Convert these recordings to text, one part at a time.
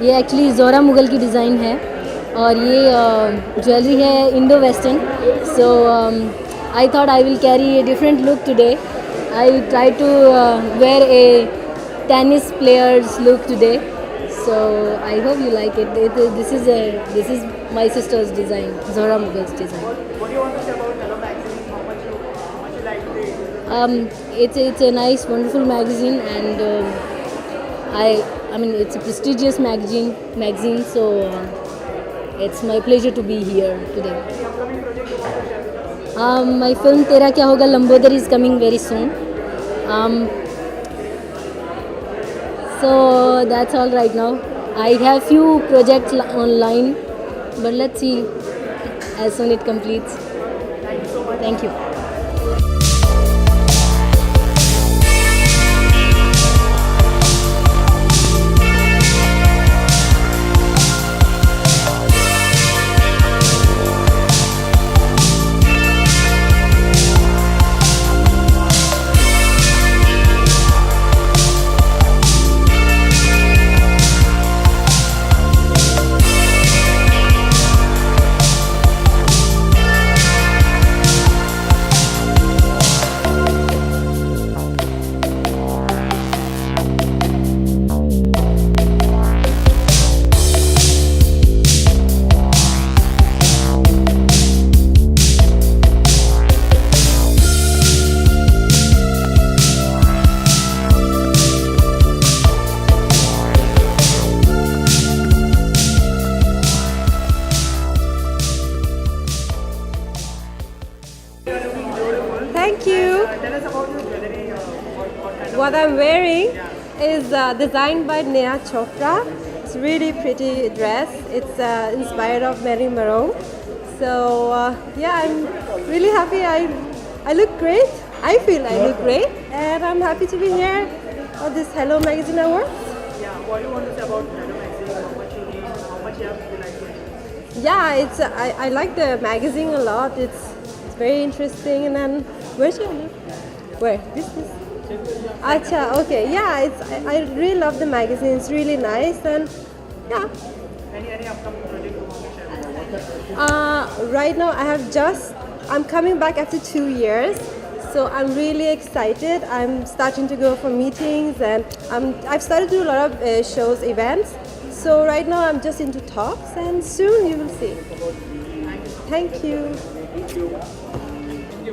ये एक्चुअली ज़ोहरा मुग़ल की डिज़ाइन है और ये ज्वेलरी है Indo western. So I thought I will carry a different look today. I try to wear a tennis player's look today. So I hope you like it. This is my sister's design, Zohra Mughal's design. What do you want to say about Hello Magazine? How much you like it? It's a nice, wonderful magazine, and I mean it's a prestigious magazine. So it's my pleasure to be here today. My film Tera Kya Hoga Lambodar is coming very soon. So that's all right now. I have few projects online, but let's see as soon it completes. Thank you so much. Thank you. Thank you. Tell us about your jewelry. What kind What I'm wearing is designed by Neha Chopra. It's really pretty dress. It's inspired of Marilyn Monroe. So yeah, I'm really happy. I look great. I feel I look great, and I'm happy to be here at this Hello Magazine Awards. Yeah, what do you want to say about Hello Magazine? How much you read? How much you have to like it? Yeah, it's I like the magazine a lot. It's very interesting. And then where should I look? Where? This. Acha, okay. Yeah, I really love the magazine. It's really nice, and yeah. Any upcoming project you want to share? Right now I'm coming back after 2 years, so I'm really excited. I'm starting to go for meetings, and I've started to do a lot of shows, events. So right now I'm just into talks, and soon you will see. Thank you.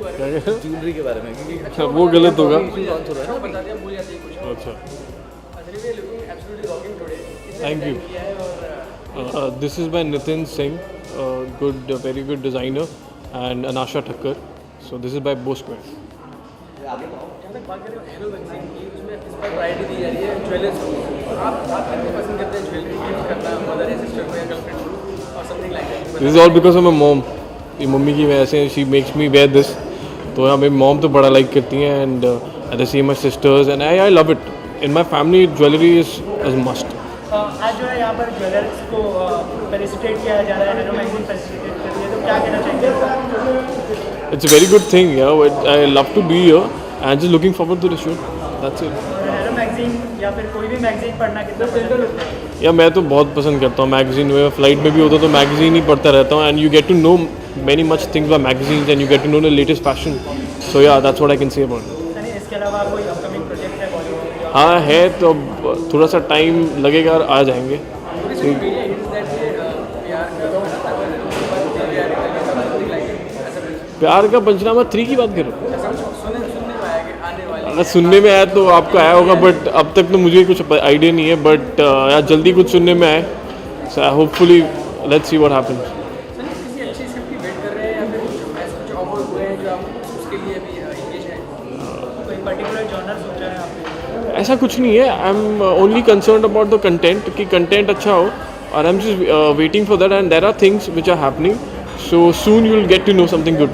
Jewellery के बारे में क्योंकि अच्छा वो गलत होगा. Launch हो रहा है बता दिया भूल जाती है कुछ. अच्छा. Anyway, looking absolutely rocking today. Thank you. This is by Nitin Singh, very good designer, and Anasha Thakkar. So this is by Bow Square. जहाँ तक बात करें हेलो मैगजीन की, उसमें इस पर वैरायटी दी जा रही है ज्वेलर्स को. आप कितनी पसंद करते हैं ज्वेलरी गिफ्ट करना मदर या सिस्टर को या गर्लफ्रेंड को और something like that? This is all because of my mom. ये मम्मी की वजह से she makes me wear this. तो यहाँ मेरी मॉम तो बड़ा लाइक करती हैं, and at the same my sisters, and I love it. In my family jewellery is must. आज जो है यहाँ पर ज्वेलर्स को फेलिसिटेट किया जा रहा है, हेलो मैगजीन फेलिसिटेट कर रही है, तो क्या कहना चाहेंगे? It's a very good thing. I love to be here and just looking forward to the show. That's it. Hello magazine या फिर कोई भी मैगजीन पढ़ना कितना पसंद करते हैं? या मैं तो बहुत पसंद करता हूँ मैगजीन में. फ्लाइट में भी होता तो मैगजीन ही पढ़ता रहता हूँ, and you get to know many much things about magazines, and you get to know the latest fashion. So yeah, that's what I can say about it. Sunny, इसके अलावा कोई अपकमिंग प्रोजेक्ट है बॉलीवुड? हाँ है, तो थोड़ा सा टाइम लगेगा और आ जाएंगे. प्यार का पंचनामा 3 की बात करो. अगर सुनने में आया तो आपको आया होगा, बट अब तक तो मुझे कुछ आइडिया नहीं है. बट यार जल्दी कुछ सुनने में आए. So hopefully let's see what happens. ऐसा कुछ नहीं है. I am only concerned about the content कि कंटेंट अच्छा हो, और I am just waiting for that, and there are things which are happening. So soon you will get to know something good.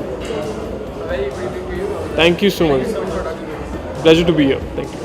Thank you so much. Pleasure to be here. Thank you.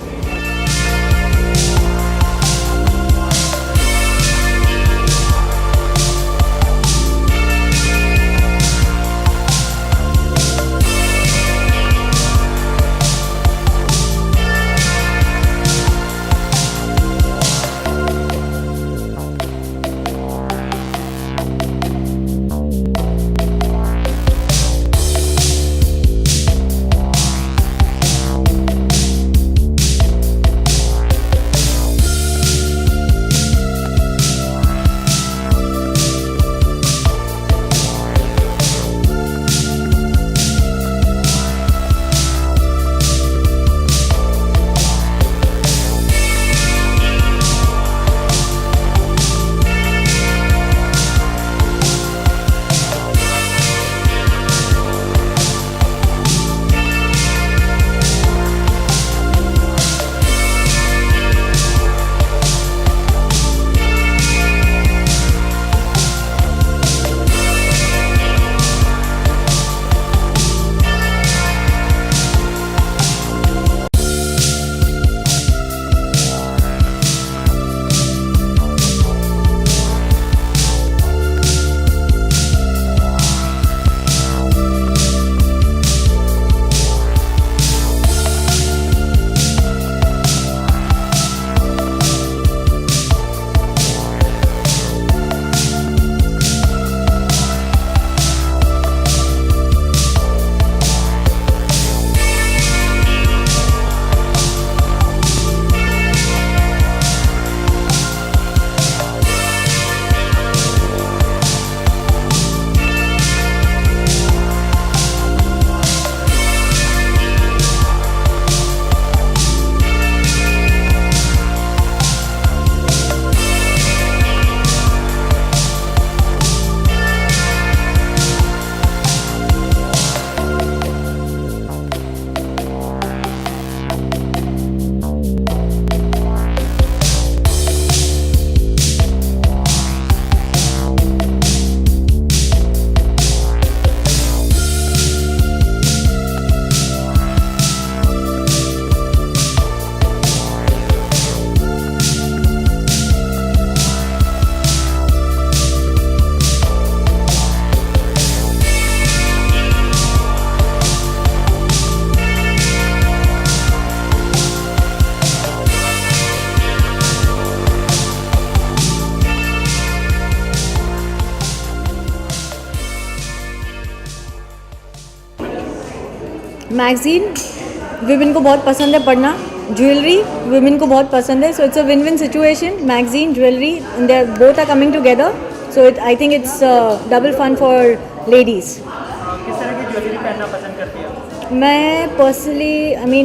Magazine women को बहुत पसंद है पढ़ना, jewellery women को बहुत पसंद है, so it's a win win situation. Magazine, jewellery, they both are coming together, so I think it's double fun for ladies. किस तरह की ज्वेलरी पहनना पसंद करती है? मैं personally I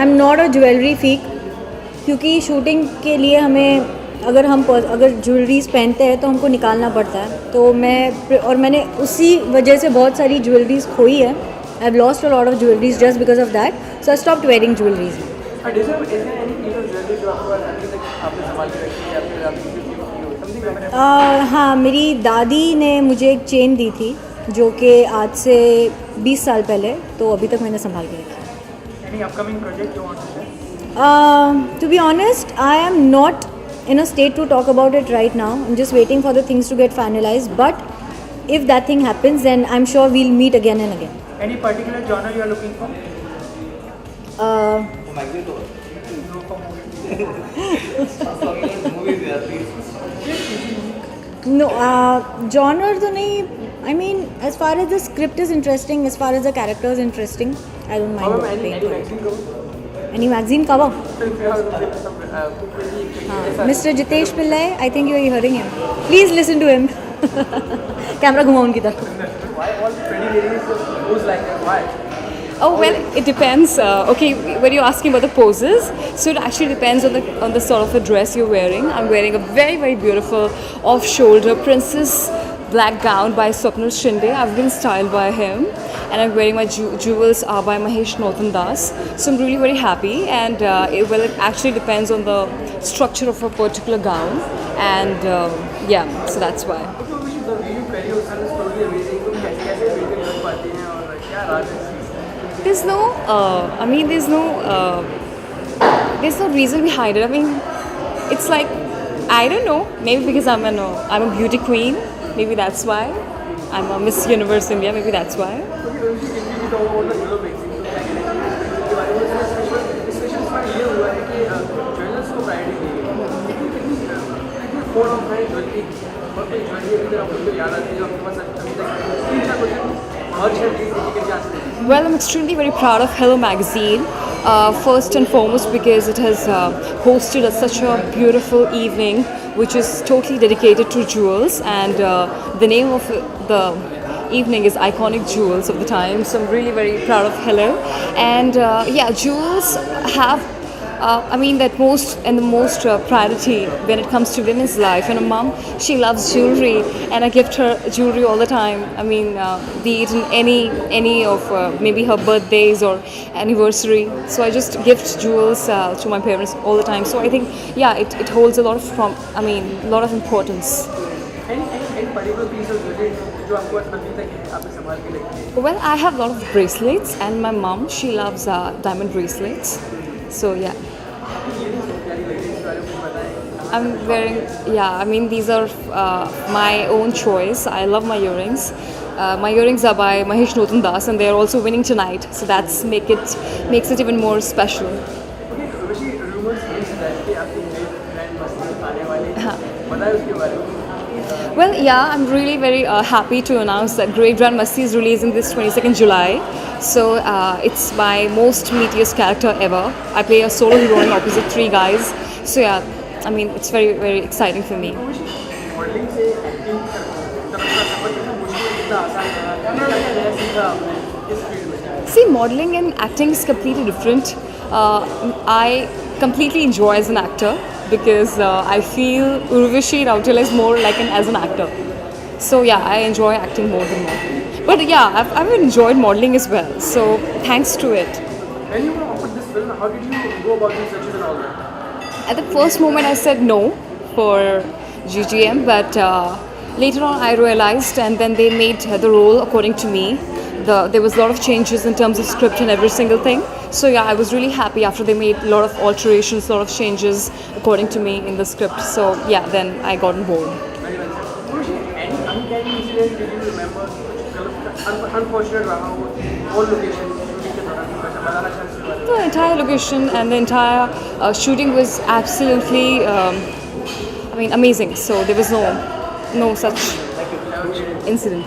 am not a jewellery freak, क्योंकि शूटिंग के लिए हमें अगर ज्वेलरीज पहनते हैं तो हमको निकालना पड़ता है. तो मैंने उसी वजह से बहुत सारी ज्वेलरीज खोई है. I have lost a lot of jewelleries just because of that, so I stopped wearing jewelleries. हाँ, मेरी दादी ने मुझे एक चेन दी थी जो कि आज से 20 साल पहले, तो अभी तक मैंने संभाल के रखी. Any upcoming project you want to share? To be honest, I am not in a state to talk about it right now. I'm just waiting for the things to get finalized. But if that thing happens, then I'm sure we'll meet again and again. Any particular genre you are looking for? No, genre तो नहीं. I mean, as far as the script is interesting, as far as the character is interesting, I don't mind paying for it. Any magazine cover? Mr. Jitesh Pillai, I think you are hearing him. Please listen to him. Camera घुमाओ उनकी तरफ. Why all pretty ladies pose like that? Why? Oh well, it depends. Okay, when you're asking about the poses, so it actually depends on the sort of a dress you're wearing. I'm wearing a very beautiful off-shoulder princess black gown by Swapnil Shinde. I've been styled by him, and I'm wearing my jewels are by Mahesh Nautan Das. So I'm really very happy, and it actually depends on the structure of a particular gown, and yeah, so that's why. There's no, there's no reason behind it. I mean, it's like, I don't know. Maybe because I'm a beauty queen. Maybe that's why. I'm a Miss Universe India. Maybe that's why. Well, I'm extremely very proud of Hello Magazine. First and foremost because it has hosted such a beautiful evening, which is totally dedicated to jewels, and the name of the evening is Iconic Jewels of the Time. So I'm really very proud of Hello, and yeah, jewels have that most priority when it comes to women's life. And a mom, she loves jewelry, and I gift her jewelry all the time. I mean, be it in any of maybe her birthdays or anniversary. So I just gift jewels to my parents all the time. So I think, yeah, it holds a lot of importance. Any particular piece of jewelry जो आपको अभी तक आपने संभाल के रखी है? Well, I have a lot of bracelets, and my mom, she loves diamond bracelets. So yeah. I'm wearing, yeah, I mean, these are my own choice. I love my earrings. My earrings are by Mahesh Nautan Das, and they are also winning tonight. So that's makes it even more special. Okay, Urvashi, rumors is that कि आपकी brand मस्ती आने वाली है. बताएं उसके बारे में. Well, yeah, I'm really very happy to announce that Great Grand Masti is releasing this 22nd July. So it's my most meatiest character ever. I play a solo heroine opposite 3 guys. So yeah, I mean, it's very, very exciting for me. Modelling से acting तक का सफर कितना मुश्किल कितना आसान रहा क्या क्या नया सीखा आपने इस फील्ड में? See, modeling and acting is completely different. I completely enjoy as an actor because I feel Urvashi Rautela is more like as an actor. So yeah, I enjoy acting more than modeling. But yeah, I've enjoyed modeling as well. So thanks to it. When you were offered this film, how did you go about the searches and all that? At the first moment, I said no for GGM, but later on, I realized, and then they made the role according to me. There was a lot of changes in terms of script and every single thing. So yeah, I was really happy after they made a lot of alterations, a lot of changes according to me in the script. So yeah, then I got on board. Very well said. Urvashi, any uncanny incident did you remember? Unfortunate रहा हो all location shooting के दौरान बताना चाहते हैं? The entire location and the entire shooting was absolutely, amazing. So there was no such incident.